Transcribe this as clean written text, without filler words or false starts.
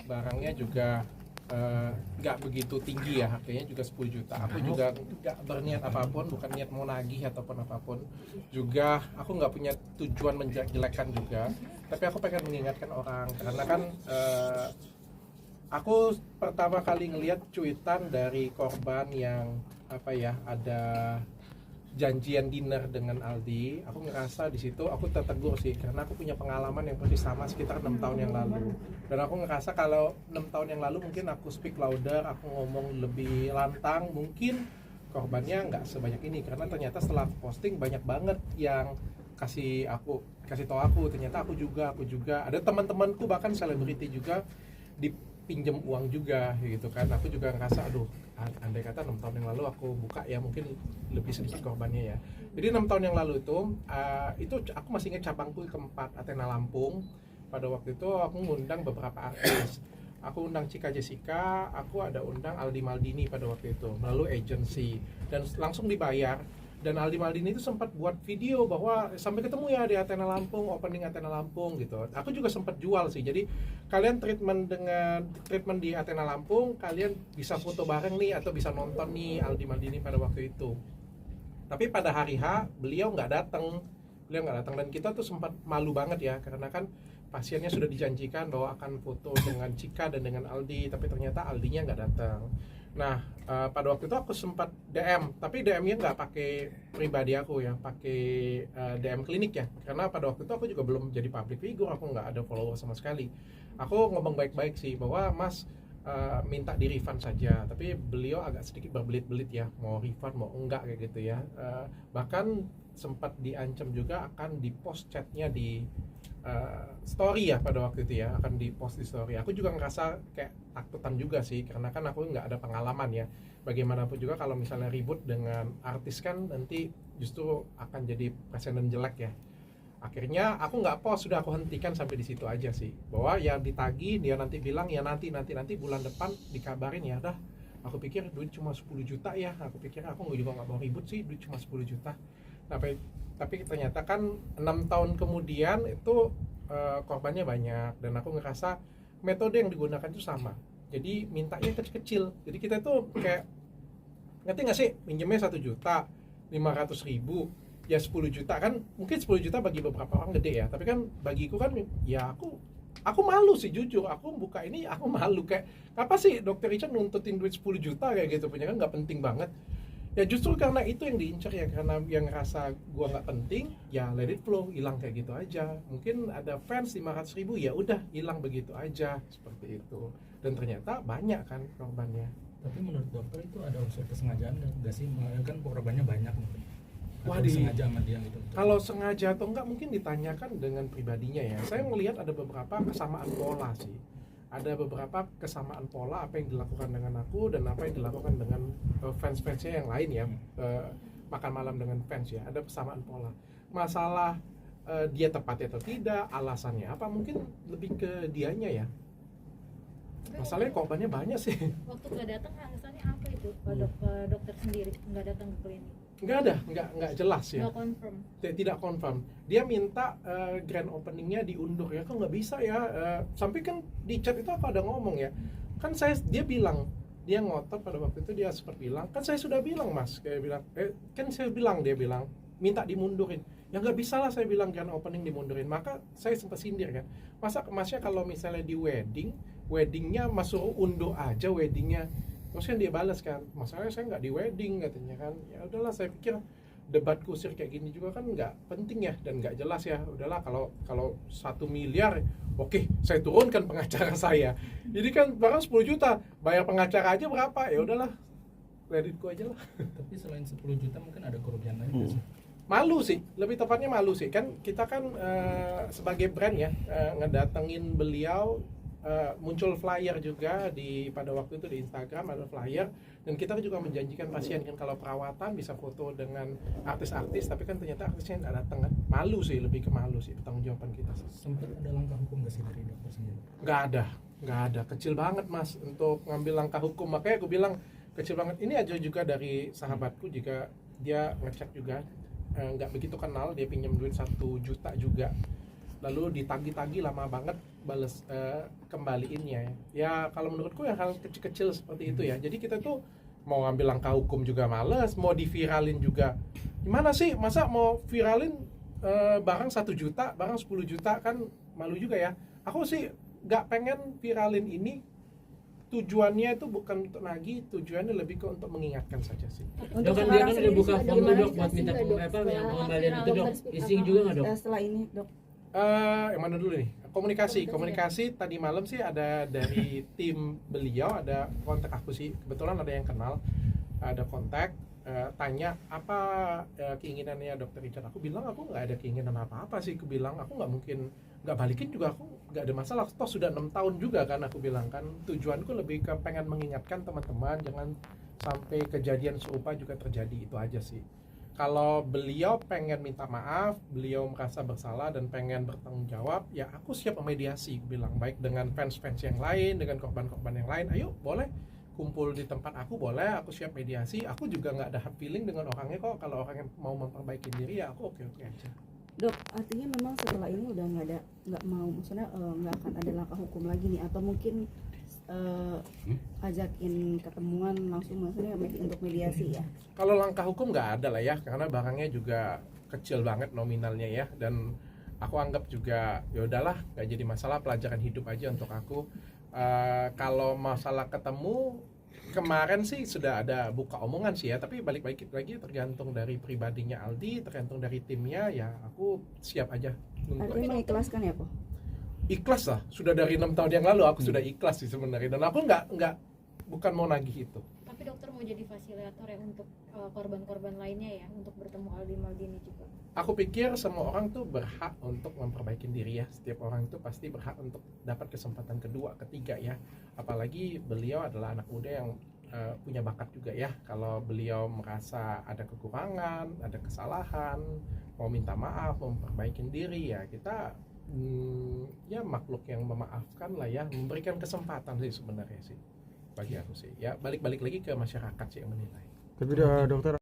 Barangnya juga nggak begitu tinggi ya, harganya juga 10 juta. Aku juga nggak berniat apapun, bukan niat mau nagih ataupun apapun. Juga aku nggak punya tujuan menjelekkan juga, tapi aku pengen mengingatkan orang karena kan aku pertama kali ngelihat cuitan dari korban yang ada janjian dinner dengan Aldi. Aku ngerasa di situ aku tertegur sih, karena aku punya pengalaman yang persis sama sekitar 6 tahun yang lalu. Dan aku ngerasa kalau 6 tahun yang lalu mungkin aku speak louder, aku ngomong lebih lantang, mungkin korbannya nggak sebanyak ini. Karena ternyata setelah aku posting banyak banget yang kasih tahu aku, ternyata aku juga ada teman-temanku bahkan selebriti juga dipinjam uang juga gitu kan. Aku juga ngerasa aduh, andai kata 6 tahun yang lalu aku buka ya mungkin lebih sedikit korbannya ya. Jadi 6 tahun yang lalu itu aku masih ingat cabangku keempat Athena Lampung. Pada waktu itu aku ngundang beberapa artis. Aku undang Cika Jessica, aku ada undang Aldi Maldini pada waktu itu melalui agency dan langsung dibayar. Dan Aldi Maldini itu sempat buat video bahwa sampai ketemu ya di Athena Lampung, opening Athena Lampung gitu. Aku juga sempat jual sih. Jadi kalian treatment di Athena Lampung, kalian bisa foto bareng nih atau bisa nonton nih Aldi Maldini pada waktu itu. Tapi pada hari H beliau nggak datang dan kita tuh sempat malu banget ya, karena kan pasiennya sudah dijanjikan bahwa akan foto dengan Cika dan dengan Aldi, tapi ternyata Aldinya nggak datang. Nah, pada waktu itu aku sempat DM, tapi DM-nya nggak pakai pribadi aku ya, pakai DM klinik ya. Karena pada waktu itu aku juga belum jadi public figure, aku nggak ada follower sama sekali. Aku ngomong baik-baik sih, bahwa Mas minta di refund saja, tapi beliau agak sedikit berbelit-belit ya, mau refund mau enggak kayak gitu ya. Bahkan sempat diancam juga akan di-post chatnya di story ya pada waktu itu ya, akan di-post di story. Aku juga ngerasa kayak takutan juga sih, karena kan aku nggak ada pengalaman ya. Bagaimanapun juga kalau misalnya ribut dengan artis kan nanti justru akan jadi presiden jelek ya. Akhirnya aku nggak post, sudah aku hentikan sampai di situ aja sih. Bahwa ya ditagi, dia nanti bilang ya nanti bulan depan dikabarin ya. Dah, aku pikir duit cuma 10 juta ya. Aku pikir aku juga nggak mau ribut sih, duit cuma 10 juta. Tapi ternyata kan 6 tahun kemudian itu korbannya banyak, dan aku ngerasa metode yang digunakan itu sama. Jadi mintanya kecil-kecil. Jadi kita tuh kayak, ngerti nggak sih, minjemnya 1 juta 500.000 ya 10 juta kan, mungkin 10 juta bagi beberapa orang gede ya, tapi kan bagiku kan ya aku malu sih, jujur aku buka ini aku malu, kayak apa sih Dokter Richard nuntutin duit 10 juta kayak gitu, punya kan nggak penting banget ya. Justru karena itu yang diincar ya, karena yang ngerasa gua nggak penting ya, let it flow, hilang kayak gitu aja. Mungkin ada fans 500.000 ya udah hilang begitu aja, seperti itu. Dan ternyata banyak kan korbannya. Tapi menurut dokter itu ada unsur kesengajaan nggak sih? Kan korbannya banyak nih. Wah, sengaja sama dia gitu. Kalau sengaja atau enggak mungkin ditanyakan dengan pribadinya ya. Saya melihat ada beberapa kesamaan pola sih. Ada beberapa kesamaan pola apa yang dilakukan dengan aku dan apa yang dilakukan dengan fans-fansnya yang lain ya. Makan malam dengan fans ya. Ada kesamaan pola. Masalah dia tepat atau tidak, alasannya apa, mungkin lebih ke dianya ya. Masalahnya korbannya banyak sih. Waktu nggak datang alasannya apa itu? Dokter sendiri nggak datang ke klinik? Nggak jelas ya. Nggak confirm. Tidak confirm. Dia minta grand openingnya diundur ya, kok nggak bisa ya. Sampai kan di chat itu aku ada ngomong ya. Kan dia bilang, dia ngotot pada waktu itu, dia sempat bilang, kan saya sudah bilang Mas, kayak bilang, dia bilang minta dimundurin. Ya nggak bisa lah, saya bilang grand opening dimundurin. Maka saya sempat sindir kan. Masnya kalau misalnya di weddingnya masuk undur aja weddingnya. Terus kan dia balas kan, masalahnya saya nggak di wedding katanya kan. Ya udahlah, saya pikir debat kusir kayak gini juga kan nggak penting ya dan nggak jelas ya. Udahlah, kalau 1 miliar, oke, saya turunkan pengacara saya. Jadi kan barang 10 juta, bayar pengacara aja berapa? Ya udahlah, kreditku aja lah. Tapi selain 10 juta mungkin ada kerugian lain sih. Malu sih, lebih tepatnya malu sih. Kan kita kan sebagai brand ya, ngedatengin beliau. Muncul flyer juga pada waktu itu di Instagram, ada flyer, dan kita juga menjanjikan pasien kan kalau perawatan bisa foto dengan artis-artis, tapi kan ternyata artisnya nggak datang kan. Malu sih, lebih ke malu sih, pertanggungjawaban kita sih. Sempat ada langkah hukum nggak sih dari dokter sendiri? Nggak ada, kecil banget Mas untuk ngambil langkah hukum. Makanya aku bilang kecil banget. Ini aja juga dari sahabatku juga, dia ngecek juga nggak begitu kenal, dia pinjam duit 1 juta juga, lalu ditagi-tagi lama banget bales kembaliinnya. Ya kalau menurutku ya hal kecil-kecil seperti itu ya. Jadi kita tuh mau ngambil langkah hukum juga males, mau diviralin juga gimana sih, masa mau viralin barang 1 juta, barang 10 juta kan malu juga ya. Aku sih nggak pengen viralin ini, tujuannya itu bukan untuk nagih, tujuannya lebih ke untuk mengingatkan saja sih. Dok, kan dia kan udah buka form tuh dok buat minta pengembalian itu dok, isi juga nggak dok? Setelah ini dok, Yang mana dulu nih? Komunikasi tadi malam sih ada dari tim beliau, ada kontak aku sih, kebetulan ada yang kenal, ada kontak, tanya apa keinginannya Dokter Richard. Aku bilang aku nggak ada keinginan apa-apa sih, aku bilang aku nggak mungkin nggak balikin juga, aku nggak ada masalah, toh sudah 6 tahun juga kan, aku bilang kan tujuanku lebih ke pengen mengingatkan teman-teman jangan sampai kejadian serupa juga terjadi, itu aja sih. Kalau beliau pengen minta maaf, beliau merasa bersalah dan pengen bertanggung jawab, ya aku siap memediasi, bilang baik dengan fans-fans yang lain, dengan korban-korban yang lain, ayo boleh kumpul di tempat aku, boleh, aku siap mediasi. Aku juga nggak ada hard feeling dengan orangnya kok, kalau orangnya mau memperbaiki diri ya aku oke-oke aja. dok, artinya memang setelah ini udah nggak mau, maksudnya nggak akan ada langkah hukum lagi nih, atau mungkin ajakin ketemuan langsung, maksudnya untuk mediasi ya? Kalau langkah hukum nggak ada lah ya, karena barangnya juga kecil banget nominalnya ya, dan aku anggap juga ya udahlah, nggak jadi masalah, pelajaran hidup aja untuk aku. Kalau masalah ketemu kemarin sih sudah ada buka omongan sih ya, tapi balik-balik lagi tergantung dari pribadinya Aldi, tergantung dari timnya, ya aku siap aja. Artinya mengikhlaskan ya, Po? Ikhlas lah, sudah dari 6 tahun yang lalu aku sudah ikhlas sih sebenarnya, dan aku nggak bukan mau nagih itu. Tapi dokter mau jadi fasilitator ya untuk korban-korban lainnya ya, untuk bertemu Aldi Maldini juga. Aku pikir semua orang tuh berhak untuk memperbaiki diri ya. Setiap orang itu pasti berhak untuk dapat kesempatan kedua, ketiga ya. Apalagi beliau adalah anak muda yang punya bakat juga ya. Kalau beliau merasa ada kekurangan, ada kesalahan, mau minta maaf, mau memperbaiki diri, ya kita ya makhluk yang memaafkan lah ya, memberikan kesempatan sih sebenarnya sih bagi aku sih. Ya balik-balik lagi ke masyarakat sih yang menilai. Tapi dokter